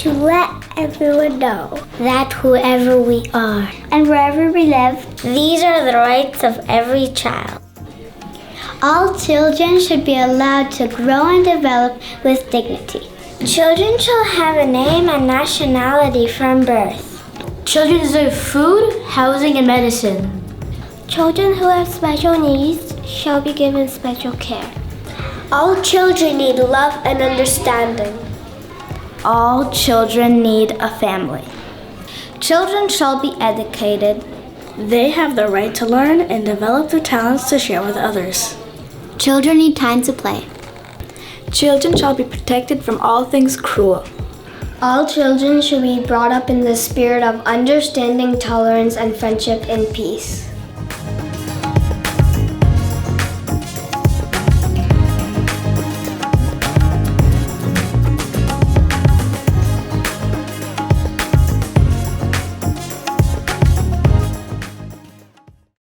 to let everyone know that whoever we are and wherever we live, these are the rights of every child. All children should be allowed to grow and develop with dignity. Children shall have a name and nationality from birth. Children deserve food, housing, and medicine. Children who have special needs shall be given special care. All children need love and understanding. All children need a family. Children shall be educated. They have the right to learn and develop their talents to share with others. Children need time to play. Children shall be protected from all things cruel. All children should be brought up in the spirit of understanding, tolerance, and friendship in peace.